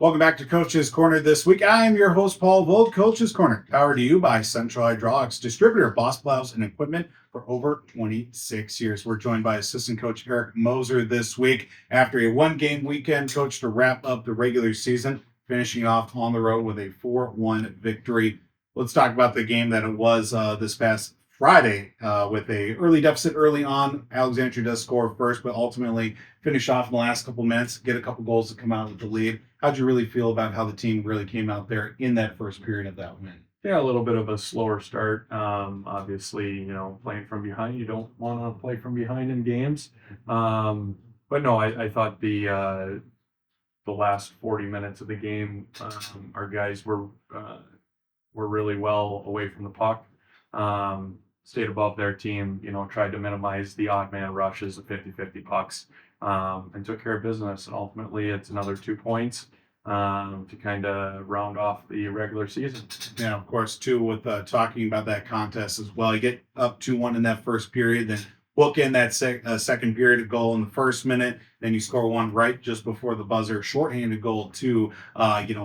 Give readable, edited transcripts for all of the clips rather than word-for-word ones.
Welcome back to Coach's Corner this week. I am your host, Paul Vold. Coach's Corner, powered to you by Central Hydraulics, distributor of boss plows and equipment for over 26 years. We're joined by assistant coach Eric Moser this week after a one-game weekend, coach, to wrap up the regular season, finishing off on the road with a 4-1 victory. Let's talk about the game that it was this past Friday with a early deficit early on. Alexandria does score first, but ultimately finish off in the last couple minutes, get a couple goals to come out with the lead. How'd you really feel about how the team really came out there in that first period of that win? Yeah, a little bit of a slower start. Obviously, playing from behind, you don't want to play from behind in games. But no, I thought the last 40 minutes of the game, our guys were really well away from the puck. Stayed above their team, tried to minimize the odd man rushes of 50-50 pucks, and took care of business. And ultimately, it's another 2 points to kind of round off the regular season. Yeah, of course, too, with talking about that contest as well. You get up 2-1 in that first period, then book in that second period goal in the first minute, then you score one right just before the buzzer. Shorthanded goal, too.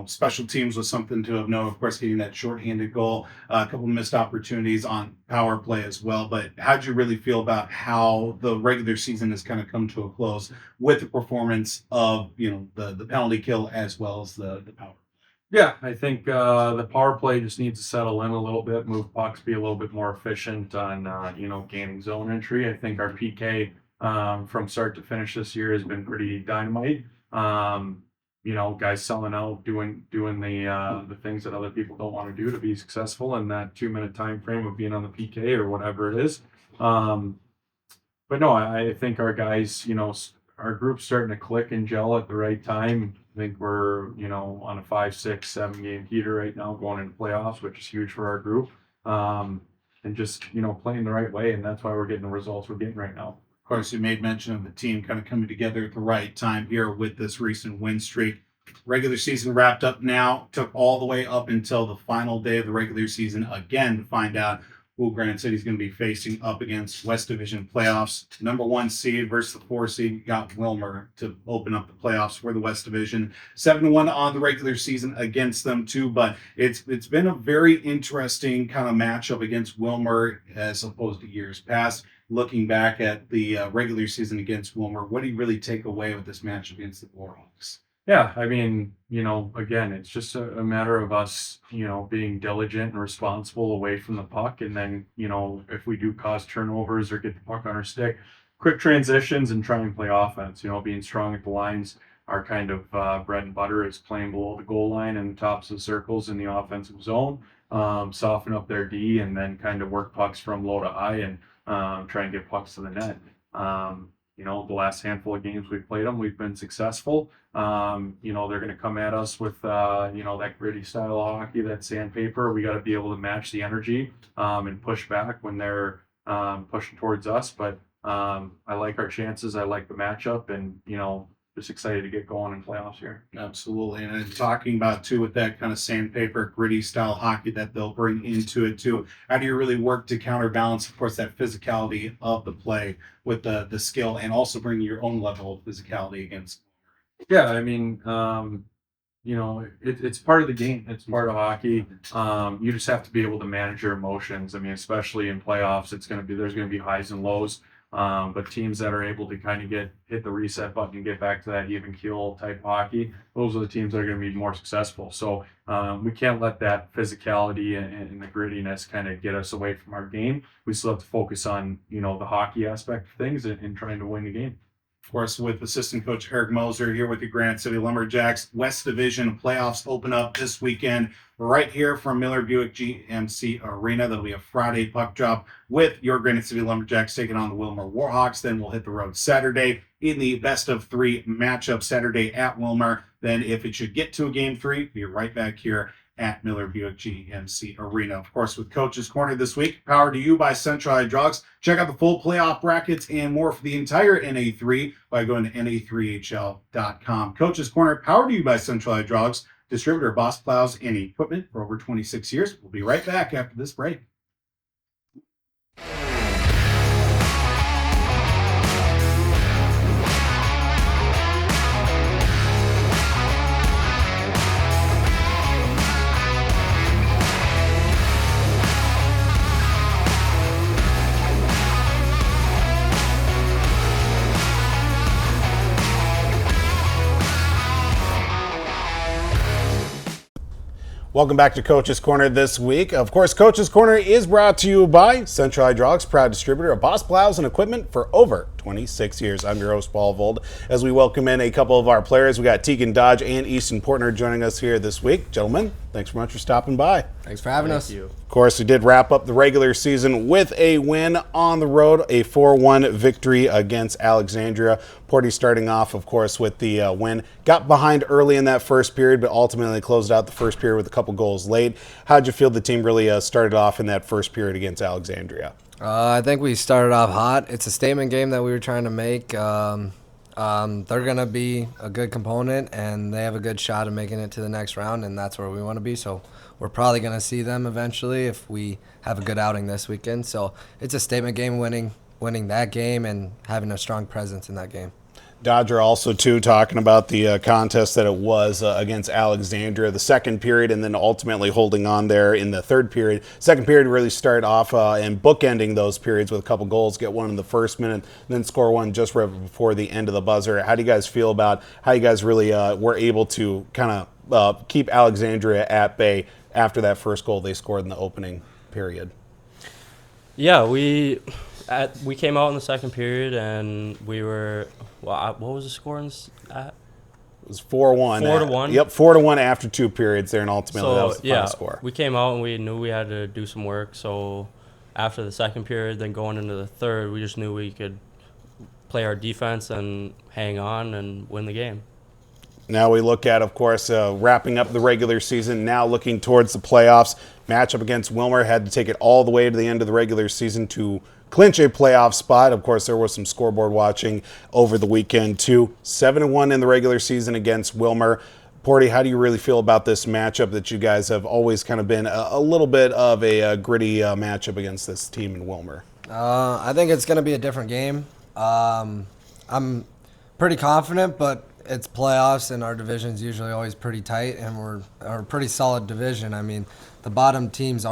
Special teams was something to have known, of course, getting that shorthanded goal. A couple missed opportunities on power play as well. But how'd you really feel about how the regular season has kind of come to a close with the performance of, the penalty kill as well as the power? Yeah, I think the power play just needs to settle in a little bit, move pucks, be a little bit more efficient on, gaining zone entry. I think our PK from start to finish this year has been pretty dynamite. Guys selling out, doing the things that other people don't want to do to be successful in that 2-minute time frame of being on the PK or whatever it is. But no, I think our guys, our group's starting to click and gel at the right time. I think we're, on a 5, 6, 7 game heater right now going into playoffs, which is huge for our group. And just, playing the right way. And that's why we're getting the results we're getting right now. Of course, you made mention of the team kind of coming together at the right time here with this recent win streak. Regular season wrapped up now, took all the way up until the final day of the regular season again to find out who Granite City is going to be facing up against. West Division playoffs. Number 1 seed versus the 4 seed. Got Wilmer to open up the playoffs for the West Division. 7-1 on the regular season against them too. But it's been a very interesting kind of matchup against Wilmer as opposed to years past. Looking back at the regular season against Wilmer, what do you really take away with this match against the Warhawks? Yeah, I mean, again, it's just a matter of us, being diligent and responsible away from the puck. And then, if we do cause turnovers or get the puck on our stick, quick transitions and try and play offense. Being strong at the lines. Our kind of bread and butter is playing below the goal line and the tops of the circles in the offensive zone, soften up their D and then kind of work pucks from low to high and try and get pucks to the net. The last handful of games we've played them, we've been successful. They're going to come at us with, that gritty style of hockey, that sandpaper. We got to be able to match the energy and push back when they're pushing towards us. But I like our chances. I like the matchup and, just excited to get going in playoffs here. Absolutely. And then talking about, too, with that kind of sandpaper, gritty style hockey that they'll bring into it, too. How do you really work to counterbalance, of course, that physicality of the play with the skill and also bring your own level of physicality against? Yeah, I mean, it's part of the game. It's part of hockey. You just have to be able to manage your emotions. I mean, especially in playoffs, there's going to be highs and lows. But teams that are able to kind of hit the reset button and get back to that even keel type hockey, those are the teams that are going to be more successful. So we can't let that physicality and the grittiness kind of get us away from our game. We still have to focus on, the hockey aspect of things and trying to win the game. Of course, with assistant coach Eric Moser here with the Granite City Lumberjacks. West Division playoffs open up this weekend right here from Miller Buick GMC Arena. That'll be a Friday puck drop with your Granite City Lumberjacks taking on the Wilmer Warhawks. Then we'll hit the road Saturday in the best of 3 matchup Saturday at Wilmer. Then if it should get to a game 3, be right back here at Miller Buick GMC Arena. Of course, with Coach's Corner this week, powered to you by Central Hydraulics. Check out the full playoff brackets and more for the entire NA3 by going to na3hl.com. Coach's Corner, powered to you by Central Hydraulics, distributor of boss plows and equipment for over 26 years. We'll be right back after this break. Welcome back to Coach's Corner this week. Of course, Coach's Corner is brought to you by Central Hydraulics, proud distributor of Boss plows and equipment for over 26 years. I'm your host, Paul Vold. As we welcome in a couple of our players, we got Teagan Dodge and Easton Portner joining us here this week. Gentlemen, thanks very much for stopping by. Thanks for having us. Thank you. Of course, we did wrap up the regular season with a win on the road, a 4-1 victory against Alexandria. Porty starting off, of course, with the win. Got behind early in that first period, but ultimately closed out the first period with a couple goals late. How'd you feel the team really started off in that first period against Alexandria? I think we started off hot. It's a statement game that we were trying to make. They're going to be a good component, and they have a good shot at making it to the next round, and that's where we want to be. So we're probably going to see them eventually if we have a good outing this weekend. So it's a statement game, winning that game and having a strong presence in that game. Dodger also, too, talking about the contest that it was against Alexandria, the second period, and then ultimately holding on there in the third period. Second period really started off and bookending those periods with a couple goals, get one in the first minute, then score one just right before the end of the buzzer. How do you guys feel about how you guys really were able to kind of keep Alexandria at bay after that first goal they scored in the opening period? Yeah, we came out in the second period and we were what was the score at? It was 4-1. 4-1? Yep, 4-1 after two periods there, and ultimately that was the final score. We came out and we knew we had to do some work. So after the second period, then going into the third, we just knew we could play our defense and hang on and win the game. Now we look at, of course, wrapping up the regular season, now looking towards the playoffs. Matchup against Wilmer, had to take it all the way to the end of the regular season to clinch a playoff spot. Of course, there was some scoreboard watching over the weekend, too. 7-1 in the regular season against Wilmer. Porty, how do you really feel about this matchup that you guys have always kind of been a little bit of a gritty matchup against this team in Wilmer? I think it's going to be a different game. I'm pretty confident, but it's playoffs, and our division's usually always pretty tight, and we're a pretty solid division. I mean, the bottom teams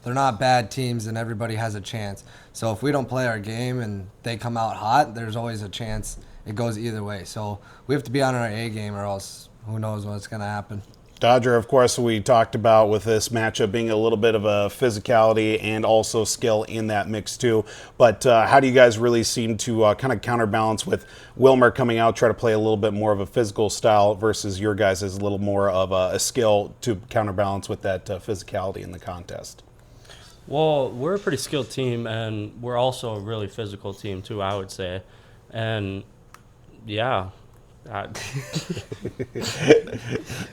they're not bad teams, and everybody has a chance. So if we don't play our game and they come out hot, there's always a chance it goes either way. So we have to be on our A game, or else who knows what's going to happen. Dodger, of course, we talked about with this matchup being a little bit of a physicality and also skill in that mix too. But how do you guys really seem to kind of counterbalance with Wilmer coming out, try to play a little bit more of a physical style versus your guys' is a little more of a skill to counterbalance with that physicality in the contest? Well, we're a pretty skilled team, and we're also a really physical team too, I would say. And yeah.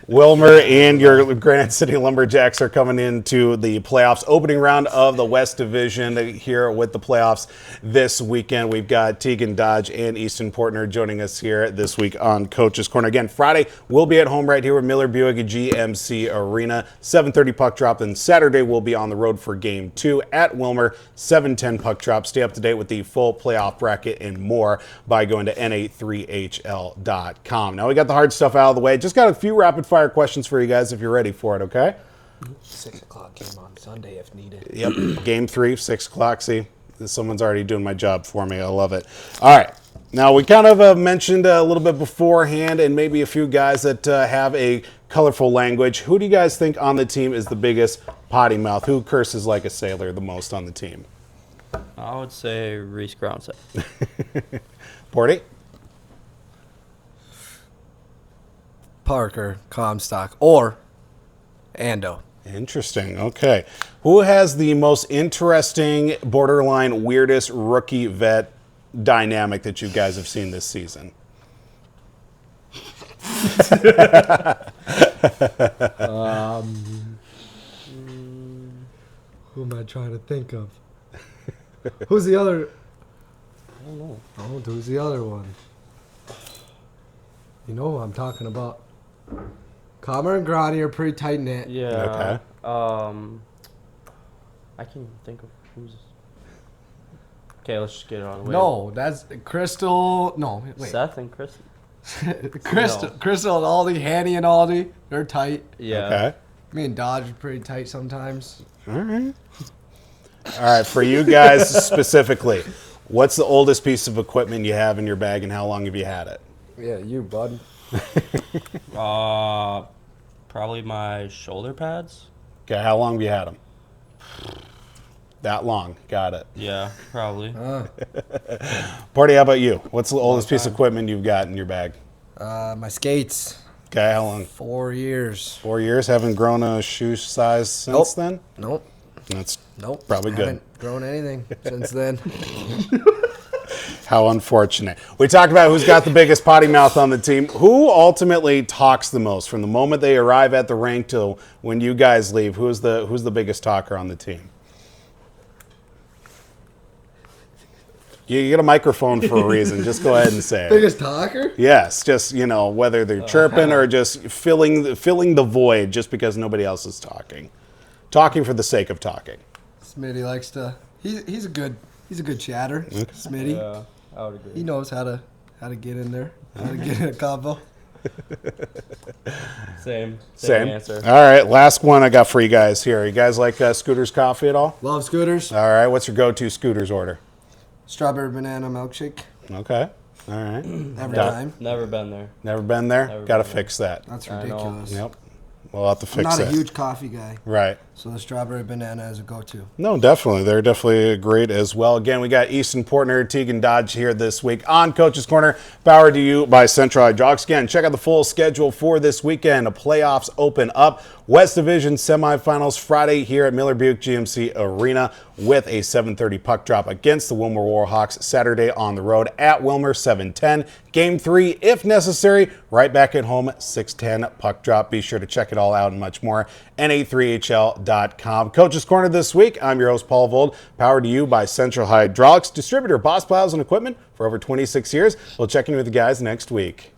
Wilmer and your Granite City Lumberjacks are coming into the playoffs, opening round of the West Division here with the playoffs this weekend. We've got Teagan Dodge and Easton Portner joining us here this week on Coach's Corner. Again, Friday we'll be at home right here with Miller Buick at GMC Arena, 7:30 puck drop, and Saturday we'll be on the road for Game 2 at Wilmer, 7:10 puck drop. Stay up to date with the full playoff bracket and more by going to na3hl.com. Now we got the hard stuff out of the way. Just got a few rapid fire questions for you guys if you're ready for it, okay? 6 o'clock game on Sunday if needed. Yep, Game 3, 6 o'clock. See, someone's already doing my job for me. I love it. All right. Now we kind of mentioned a little bit beforehand and maybe a few guys that have a colorful language. Who do you guys think on the team is the biggest potty mouth? Who curses like a sailor the most on the team? I would say Reese Groundset. Porty? Parker, Comstock, or Ando. Interesting. Okay. Who has the most interesting, borderline weirdest rookie vet dynamic that you guys have seen this season? Who am I trying to think of? Who's the other? I don't know. Oh, who's the other one? You know who I'm talking about. Comer and Grani are pretty tight knit. Yeah. Okay. I can't even think of who's. Okay, let's just get it on the way. No, that's Crystal. No, wait. Seth and Chris. Crystal and Aldi, Hanny and Aldi, they're tight. Yeah. Okay. Me and Dodge are pretty tight sometimes. All right. All right, for you guys specifically, what's the oldest piece of equipment you have in your bag and how long have you had it? Yeah, you, bud. Probably my shoulder pads. Okay, how long have you had them? That long. Got it. Yeah, probably. Party, how about you? What's the oldest piece of time. equipment you've got in your bag? My skates. Okay, how long? 4 years. 4 years? Haven't grown a shoe size since then? Nope. That's Nope. Probably good. Haven't grown anything since then. how unfortunate. We talked about who's got the biggest potty mouth on the team. Who ultimately talks the most from the moment they arrive at the rink till when you guys leave? Who's the biggest talker on the team? You get a microphone for a reason. Just go ahead and say it. Biggest talker? Yes, just whether they're chirping or just filling the void just because nobody else is talking. Talking for the sake of talking. Smitty likes to. He's a good chatter. Smitty. Yeah, I would agree. He knows how to get in there. How to get in a combo. Same Same. answer. All right, last one I got for you guys here. You guys like Scooter's coffee at all? Love Scooters. All right, what's your go-to Scooter's order? Strawberry banana milkshake. Okay, all right. Every Done. time. Never been there. Never been there? Never Got to been there. fix that. That's I know. ridiculous. Yep, we'll have to I'm fix not that. a huge coffee guy, Right. so the strawberry banana is a go-to. No, definitely. They're definitely great as well. Again, we got Easton Portner Teagan Dodge here this week on Coach's Corner, powered to you by Central Hydraulics. Again, check out the full schedule for this weekend. The playoffs open up. West Division semifinals Friday here at Miller Buick GMC Arena with a 7:30 puck drop against the Wilmer Warhawks. Saturday on the road at Wilmer, 7:10. Game 3, if necessary, right back at home, 6:10 puck drop. Be sure to check it all out and much more. NA3HL.com. Coach's Corner this week. I'm your host, Paul Vold, powered to you by Central Hydraulics, distributor of Boss Plows and equipment for over 26 years. We'll check in with the guys next week.